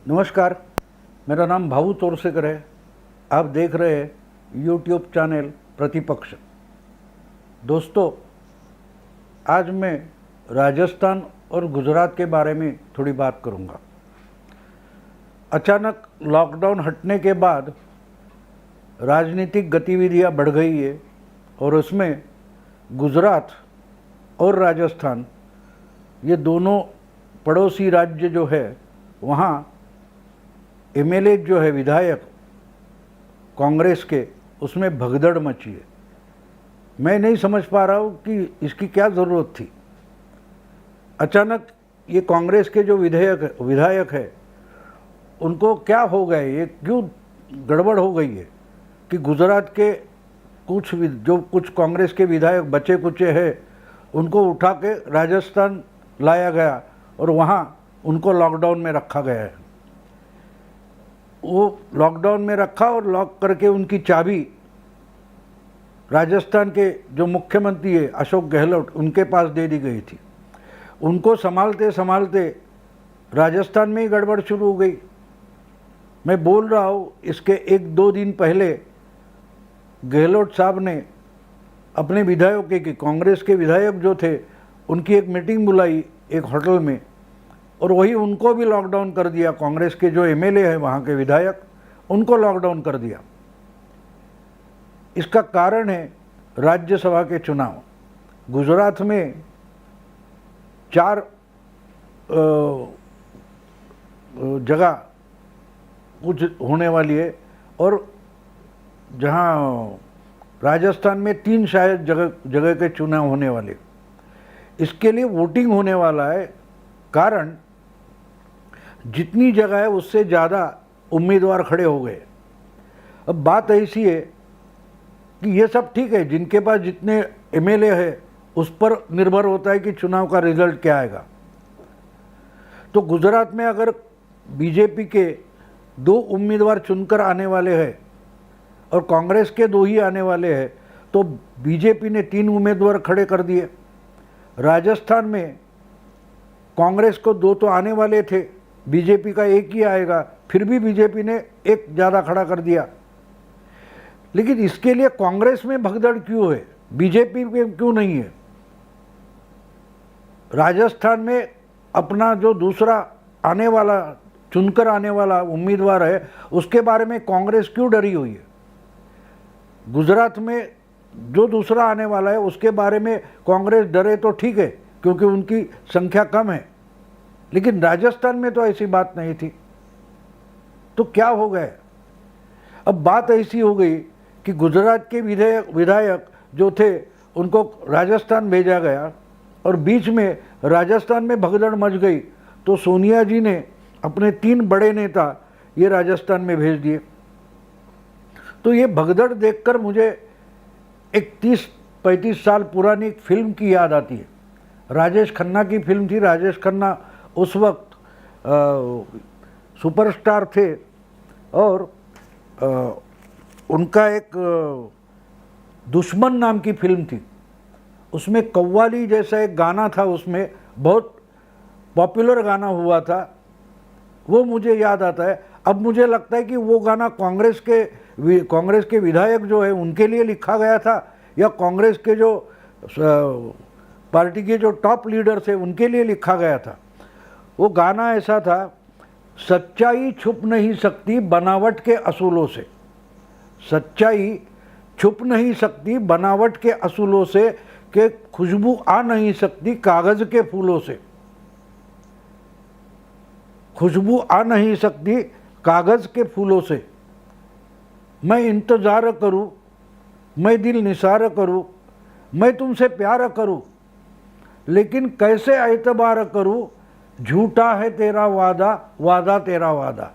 नमस्कार, मेरा नाम भाऊ तोरसेकर है। आप देख रहे हैं यूट्यूब चैनल प्रतिपक्ष। दोस्तों, आज मैं राजस्थान और गुजरात के बारे में थोड़ी बात करूंगा। अचानक लॉकडाउन हटने के बाद राजनीतिक गतिविधियां बढ़ गई है और उसमें गुजरात और राजस्थान ये दोनों पड़ोसी राज्य जो है, वहाँ एमएलए जो है, विधायक कांग्रेस के, उसमें भगदड़ मची है। मैं नहीं समझ पा रहा हूँ कि इसकी क्या ज़रूरत थी। अचानक ये कांग्रेस के जो विधायक है उनको क्या हो गए, ये क्यों गड़बड़ हो गई है कि गुजरात के कुछ कांग्रेस के विधायक बचे कुचे हैं उनको उठा के राजस्थान लाया गया और वहाँ उनको लॉकडाउन में रखा गया है। वो लॉकडाउन में रखा और लॉक करके उनकी चाबी राजस्थान के जो मुख्यमंत्री है अशोक गहलोत, उनके पास दे दी गई थी। उनको संभालते संभालते राजस्थान में ही गड़बड़ शुरू हो गई। मैं बोल रहा हूँ, इसके 1-2 दिन पहले गहलोत साहब ने अपने विधायकों की, कांग्रेस के विधायक जो थे, उनकी एक मीटिंग बुलाई एक होटल में और वही उनको भी लॉकडाउन कर दिया। कांग्रेस के जो एमएलए हैं वहाँ के विधायक, उनको लॉकडाउन कर दिया। इसका कारण है राज्यसभा के चुनाव। गुजरात में 4 जगह कुछ होने वाली है और जहाँ राजस्थान में 3 शायद जगह के चुनाव होने वाले। इसके लिए वोटिंग होने वाला है, कारण जितनी जगह है उससे ज़्यादा उम्मीदवार खड़े हो गए। अब बात ऐसी है कि ये सब ठीक है, जिनके पास जितने एमएलए है उस पर निर्भर होता है कि चुनाव का रिजल्ट क्या आएगा। तो गुजरात में अगर बीजेपी के 2 उम्मीदवार चुनकर आने वाले हैं और कांग्रेस के 2 ही आने वाले हैं, तो बीजेपी ने 3 उम्मीदवार खड़े कर दिए। राजस्थान में कांग्रेस को 2 तो आने वाले थे, बीजेपी का 1 ही आएगा, फिर भी बीजेपी ने 1 ज़्यादा खड़ा कर दिया। लेकिन इसके लिए कांग्रेस में भगदड़ क्यों है, बीजेपी में क्यों नहीं है? राजस्थान में अपना जो दूसरा आने वाला, चुनकर आने वाला उम्मीदवार है, उसके बारे में कांग्रेस क्यों डरी हुई है? गुजरात में जो दूसरा आने वाला है उसके बारे में कांग्रेस डरे तो ठीक है, क्योंकि उनकी संख्या कम है, लेकिन राजस्थान में तो ऐसी बात नहीं थी। तो क्या हो गया? अब बात ऐसी हो गई कि गुजरात के विधायक जो थे उनको राजस्थान भेजा गया और बीच में राजस्थान में भगदड़ मच गई, तो सोनिया जी ने अपने 3 बड़े नेता ये राजस्थान में भेज दिए। तो ये भगदड़ देखकर मुझे एक 30-35 साल पुरानी फिल्म की याद आती है। राजेश खन्ना की फिल्म थी। राजेश खन्ना उस वक्त सुपरस्टार थे और उनका एक दुश्मन नाम की फिल्म थी। उसमें कव्वाली जैसा एक गाना था, उसमें बहुत पॉपुलर गाना हुआ था, वो मुझे याद आता है। अब मुझे लगता है कि वो गाना कांग्रेस के विधायक जो है उनके लिए लिखा गया था या कांग्रेस के जो पार्टी के जो टॉप लीडर थे उनके लिए लिखा गया था। वो गाना ऐसा था, सच्चाई छुप नहीं सकती बनावट के असूलों से, सच्चाई छुप नहीं सकती बनावट के असूलों से, कि खुशबू आ नहीं सकती कागज़ के फूलों से, खुशबू आ नहीं सकती कागज़ के फूलों से। मैं इंतज़ार करूं, मैं दिल निसार करूं, मैं तुमसे प्यार करूं, लेकिन कैसे एतबार करूं, झूठा है तेरा वादा, वादा तेरा वादा।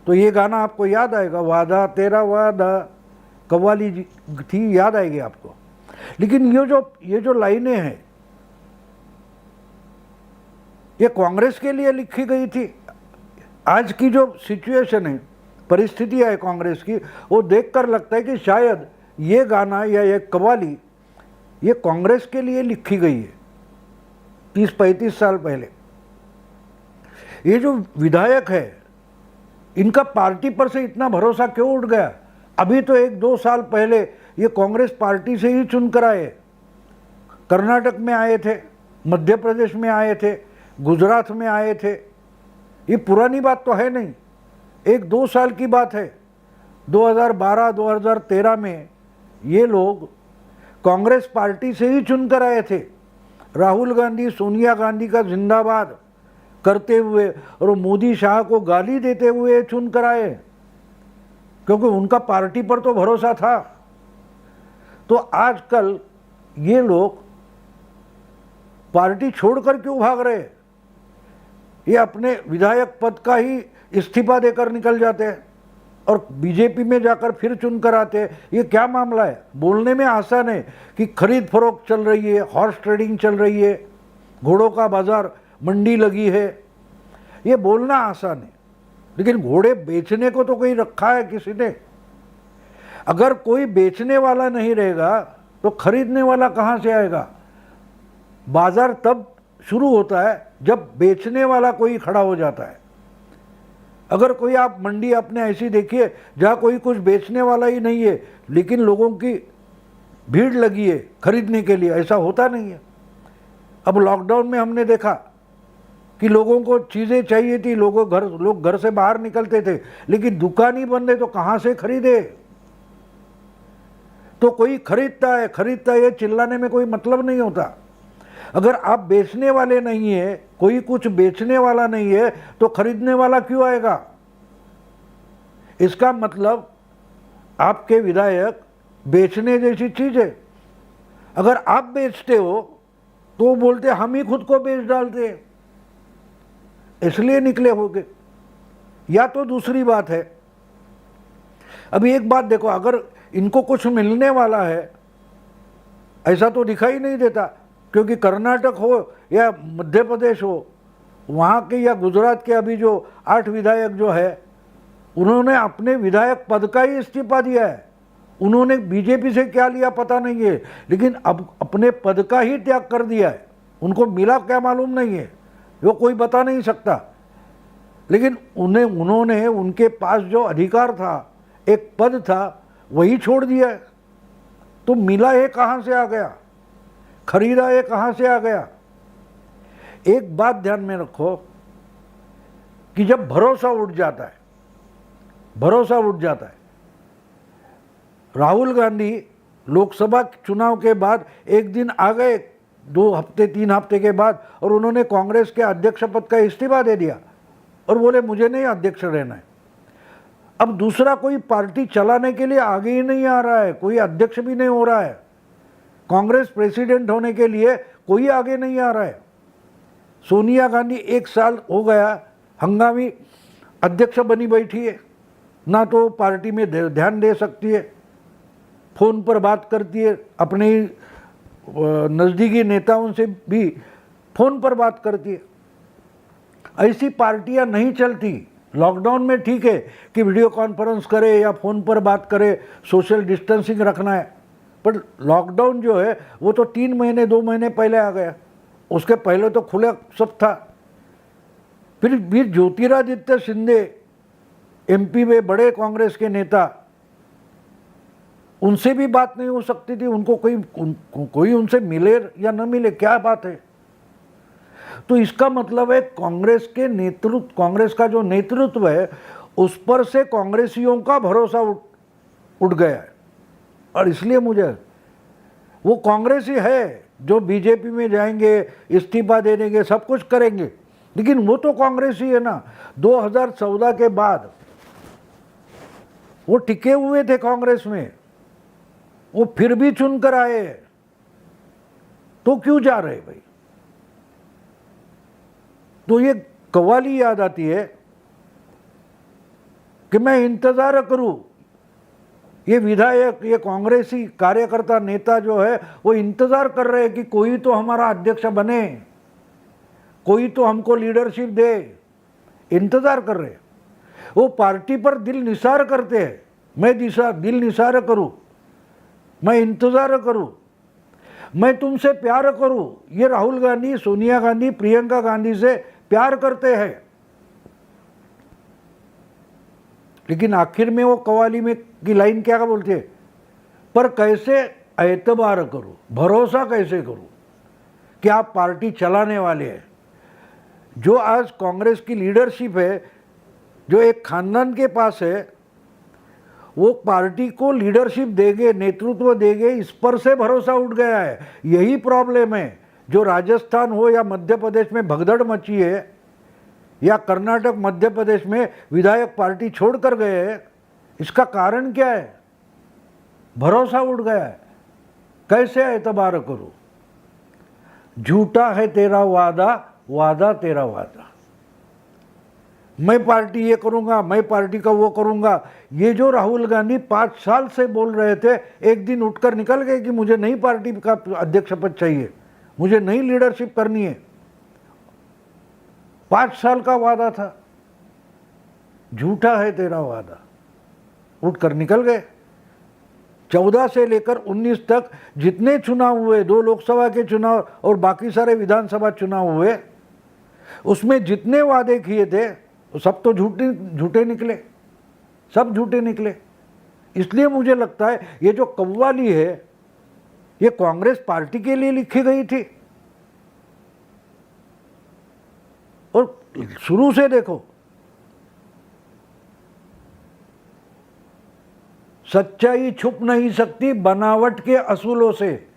तो ये गाना आपको याद आएगा, वादा तेरा वादा, कव्वाली थी, याद आएगी आपको। लेकिन ये जो लाइनें हैं ये कांग्रेस के लिए लिखी गई थी। आज की जो सिचुएशन है, परिस्थिति है कांग्रेस की, वो देखकर लगता है कि शायद ये गाना या ये कव्वाली ये कांग्रेस के लिए लिखी गई है 30-35 साल पहले। ये जो विधायक है इनका पार्टी पर से इतना भरोसा क्यों उठ गया? अभी तो 1-2 साल पहले ये कांग्रेस पार्टी से ही चुनकर आए, कर्नाटक में आए थे, मध्य प्रदेश में आए थे, गुजरात में आए थे। ये पुरानी बात तो है नहीं, 1-2 साल की बात है। 2012-2013 में ये लोग कांग्रेस पार्टी से ही चुनकर आए थे, राहुल गांधी सोनिया गांधी का जिंदाबाद करते हुए और मोदी शाह को गाली देते हुए चुनकर आए, क्योंकि उनका पार्टी पर तो भरोसा था। तो आजकल ये लोग पार्टी छोड़कर क्यों भाग रहे? ये अपने विधायक पद का ही इस्तीफा देकर निकल जाते हैं और बीजेपी में जाकर फिर चुनकर आते हैं। ये क्या मामला है? बोलने में आसान है कि खरीद फरोख्त चल रही है, हॉर्स ट्रेडिंग चल रही है, घोड़ों का बाजार, मंडी लगी है, ये बोलना आसान है, लेकिन घोड़े बेचने को तो कहीं रखा है किसी ने? अगर कोई बेचने वाला नहीं रहेगा तो खरीदने वाला कहाँ से आएगा? बाजार तब शुरू होता है जब बेचने वाला कोई खड़ा हो जाता है। अगर कोई आप मंडी अपने ऐसी देखिए जहाँ कोई कुछ बेचने वाला ही नहीं है, लेकिन लोगों की भीड़ लगी है खरीदने के लिए, ऐसा होता नहीं है। अब लॉकडाउन में हमने देखा कि लोगों को चीज़ें चाहिए थी, लोग घर से बाहर निकलते थे, लेकिन दुकान ही बंद है तो कहाँ से खरीदे? तो कोई खरीदता है, चिल्लाने में कोई मतलब नहीं होता। अगर आप बेचने वाले नहीं है, कोई कुछ बेचने वाला नहीं है, तो खरीदने वाला क्यों आएगा? इसका मतलब आपके विधायक बेचने जैसी चीज है। अगर आप बेचते हो तो बोलते हम ही खुद को बेच डालते हैं, इसलिए निकले होगे। या तो दूसरी बात है, अभी एक बात देखो, अगर इनको कुछ मिलने वाला है, ऐसा तो दिखाई नहीं देता, क्योंकि कर्नाटक हो या मध्य प्रदेश हो, वहाँ के या गुजरात के अभी जो 8 विधायक जो है, उन्होंने अपने विधायक पद का ही इस्तीफा दिया है। उन्होंने बीजेपी से क्या लिया पता नहीं है, लेकिन अब अपने पद का ही त्याग कर दिया है। उनको मिला क्या मालूम नहीं है, वो कोई बता नहीं सकता, लेकिन उन्होंने उनके पास जो अधिकार था, एक पद था, वही छोड़ दिया है। तो मिला ये कहाँ से आ गया? खरीदा ये कहाँ से आ गया? एक बात ध्यान में रखो कि जब भरोसा उठ जाता है, राहुल गांधी लोकसभा चुनाव के बाद एक दिन आ गए, 2 हफ्ते 3 हफ्ते के बाद, और उन्होंने कांग्रेस के अध्यक्ष पद का इस्तीफा दे दिया और बोले मुझे नहीं अध्यक्ष रहना है। अब दूसरा कोई पार्टी चलाने के लिए आगे ही नहीं आ रहा है, कोई अध्यक्ष भी नहीं हो रहा है, कांग्रेस प्रेसिडेंट होने के लिए कोई आगे नहीं आ रहा है। सोनिया गांधी 1 साल हो गया हंगामी अध्यक्ष बनी बैठी है, ना तो पार्टी में ध्यान दे सकती है, फोन पर बात करती है, अपने नज़दीकी नेताओं से भी फोन पर बात करती है। ऐसी पार्टियां नहीं चलती। लॉकडाउन में ठीक है कि वीडियो कॉन्फ्रेंस करे या फ़ोन पर बात करे, सोशल डिस्टेंसिंग रखना है, पर लॉकडाउन जो है वो तो 3 महीने 2 महीने पहले आ गया, उसके पहले तो खुला सब था। फिर भी ज्योतिरादित्य सिंधे एमपी में बड़े कांग्रेस के नेता, उनसे भी बात नहीं हो सकती थी, उनको कोई उनसे मिले या न मिले, क्या बात है? तो इसका मतलब है कांग्रेस का जो नेतृत्व है उस पर से कांग्रेसियों का भरोसा उठ गया है। और इसलिए मुझे वो कांग्रेसी है जो बीजेपी में जाएंगे, इस्तीफा दे देंगे, सब कुछ करेंगे, लेकिन वो तो कांग्रेसी है ना। 2014 के बाद वो टिके हुए थे कांग्रेस में, वो फिर भी चुनकर आए, तो क्यों जा रहे भाई? तो ये कव्वाली याद आती है कि मैं इंतजार करूं। ये विधायक, ये कांग्रेसी कार्यकर्ता नेता जो है वो इंतजार कर रहे हैं कि कोई तो हमारा अध्यक्ष बने, कोई तो हमको लीडरशिप दे, इंतजार कर रहे हैं। वो पार्टी पर दिल निसार करते हैं, मैं दिल निसार करूं, मैं इंतजार करूं, मैं तुमसे प्यार करूं। ये राहुल गांधी, सोनिया गांधी, प्रियंका गांधी से प्यार करते हैं। लेकिन आखिर में वो कव्वाली में की लाइन क्या बोलते हैं, पर कैसे एतबार करूं, भरोसा कैसे करूं कि आप पार्टी चलाने वाले हैं। जो आज कांग्रेस की लीडरशिप है, जो एक खानदान के पास है, वो पार्टी को लीडरशिप देंगे, नेतृत्व देंगे, इस पर से भरोसा उठ गया है। यही प्रॉब्लम है जो राजस्थान हो या मध्य प्रदेश में भगदड़ मची है, या कर्नाटक मध्य प्रदेश में विधायक पार्टी छोड़कर गए हैं। इसका कारण क्या है? भरोसा उठ गया है। कैसे एतबार करूं? झूठा है तेरा वादा, वादा तेरा वादा। मैं पार्टी ये करूंगा, मैं पार्टी का वो करूंगा, ये जो राहुल गांधी 5 साल से बोल रहे थे, एक दिन उठकर निकल गए कि मुझे नई पार्टी का अध्यक्ष पद चाहिए, मुझे नई लीडरशिप करनी है। 5 साल का वादा था, झूठा है तेरा वादा, उठकर निकल गए। 14 से लेकर 19 तक जितने चुनाव हुए, 2 लोकसभा के चुनाव और बाकी सारे विधानसभा चुनाव हुए, उसमें जितने वादे किए थे सब तो झूठे निकले, सब झूठे निकले। इसलिए मुझे लगता है ये जो कव्वाली है, ये कांग्रेस पार्टी के लिए लिखी गई थी। और शुरू से देखो, सच्चाई छुप नहीं सकती बनावट के असूलों से।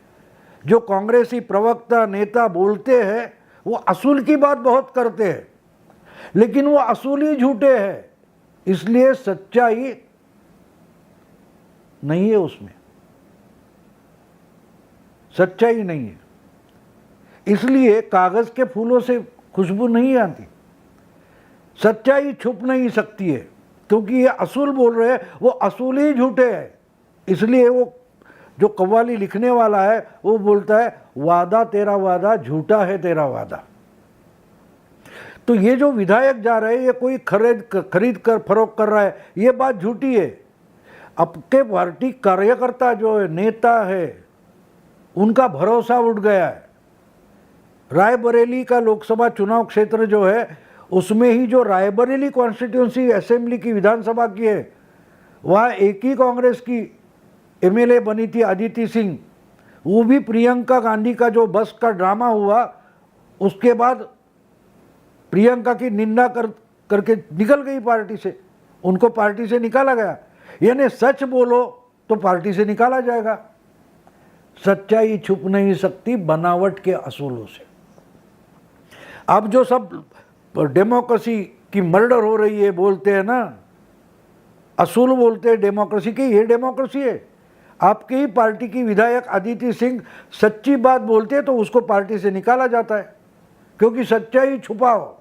जो कांग्रेसी प्रवक्ता नेता बोलते हैं वो असूल की बात बहुत करते हैं, लेकिन वो असूल ही झूठे हैं। इसलिए सच्चाई नहीं है, उसमें सच्चाई नहीं है। इसलिए कागज के फूलों से खुशबू नहीं आती। सच्चाई छुप नहीं सकती है, क्योंकि ये असूल बोल रहे हैं, वो असूल ही झूठे हैं। इसलिए वो जो कव्वाली लिखने वाला है वो बोलता है, वादा तेरा वादा, झूठा है तेरा वादा। तो ये जो विधायक जा रहे हैं, ये कोई खरीद कर फरोख्त कर रहा है, ये बात झूठी है। आपके पार्टी कार्यकर्ता जो है, नेता है, उनका भरोसा उठ गया है। रायबरेली का लोकसभा चुनाव क्षेत्र जो है, उसमें ही जो रायबरेली कॉन्स्टिट्यूंसी असेंबली की विधानसभा की है, वहाँ एक ही कांग्रेस की एमएलए बनी थी, अदिति सिंह। वो भी प्रियंका गांधी का जो बस का ड्रामा हुआ, उसके बाद प्रियंका की निंदा करके निकल गई पार्टी से, उनको पार्टी से निकाला गया। यानी सच बोलो तो पार्टी से निकाला जाएगा। सच्चाई छुप नहीं सकती बनावट के असूलों से। अब जो सब डेमोक्रेसी की मर्डर हो रही है बोलते हैं ना, असूल बोलते हैं डेमोक्रेसी की, ये डेमोक्रेसी है। आपकी ही पार्टी की विधायक अदिति सिंह सच्ची बात बोलते हैं तो उसको पार्टी से निकाला जाता है, क्योंकि सच्चाई छुपाओ,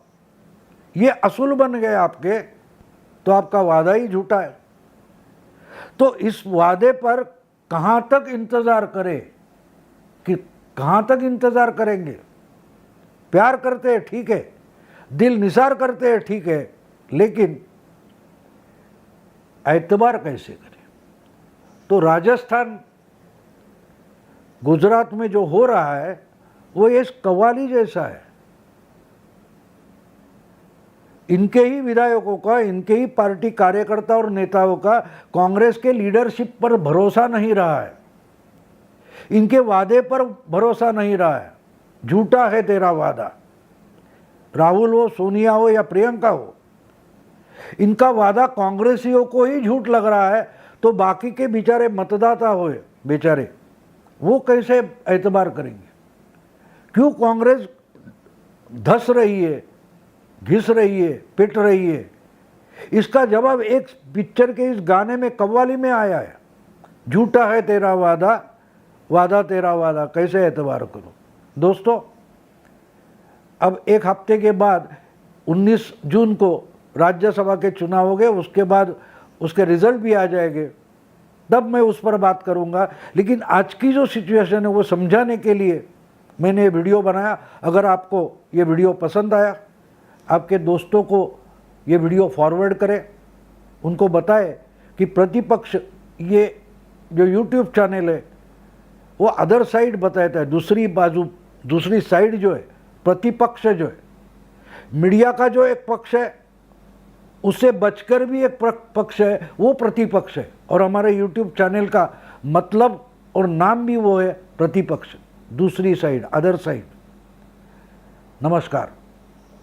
ये असूल बन गए आपके, तो आपका वादा ही झूठा है। तो इस वादे पर कहां तक इंतजार करें, कि कहां तक इंतजार करेंगे? प्यार करते हैं ठीक है, दिल निसार करते हैं ठीक है, लेकिन एतबार कैसे करें? तो राजस्थान, गुजरात में जो हो रहा है वो इस कव्वाली जैसा है। इनके ही विधायकों का, इनके ही पार्टी कार्यकर्ता और नेताओं का कांग्रेस के लीडरशिप पर भरोसा नहीं रहा है, इनके वादे पर भरोसा नहीं रहा है। झूठा है तेरा वादा। राहुल हो, सोनिया हो या प्रियंका हो, इनका वादा कांग्रेसियों को ही झूठ लग रहा है, तो बाकी के बेचारे मतदाता हो बेचारे, वो कैसे एतबार करेंगे? क्यों कांग्रेस धस रही है, घिस रही है, पिट रही है? इसका जवाब एक पिक्चर के इस गाने में, कव्वाली में आया है। झूठा है तेरा वादा, वादा तेरा वादा, कैसे एतबार करो? दोस्तों, अब एक हफ्ते के बाद 19 जून को राज्यसभा के चुनाव हो गए, उसके बाद उसके रिजल्ट भी आ जाएंगे, तब मैं उस पर बात करूंगा। लेकिन आज की जो सिचुएशन है वो समझाने के लिए मैंने ये वीडियो बनाया। अगर आपको ये वीडियो पसंद आया, आपके दोस्तों को ये वीडियो फॉरवर्ड करें, उनको बताएं कि प्रतिपक्ष, ये जो यूट्यूब चैनल है वो अदर साइड बताता है, दूसरी बाजू, दूसरी साइड जो है, प्रतिपक्ष जो है, मीडिया का जो एक पक्ष है उससे बचकर भी एक पक्ष है, वो प्रतिपक्ष है। और हमारे यूट्यूब चैनल का मतलब और नाम भी वो है, प्रतिपक्ष, दूसरी साइड, अदर साइड। नमस्कार।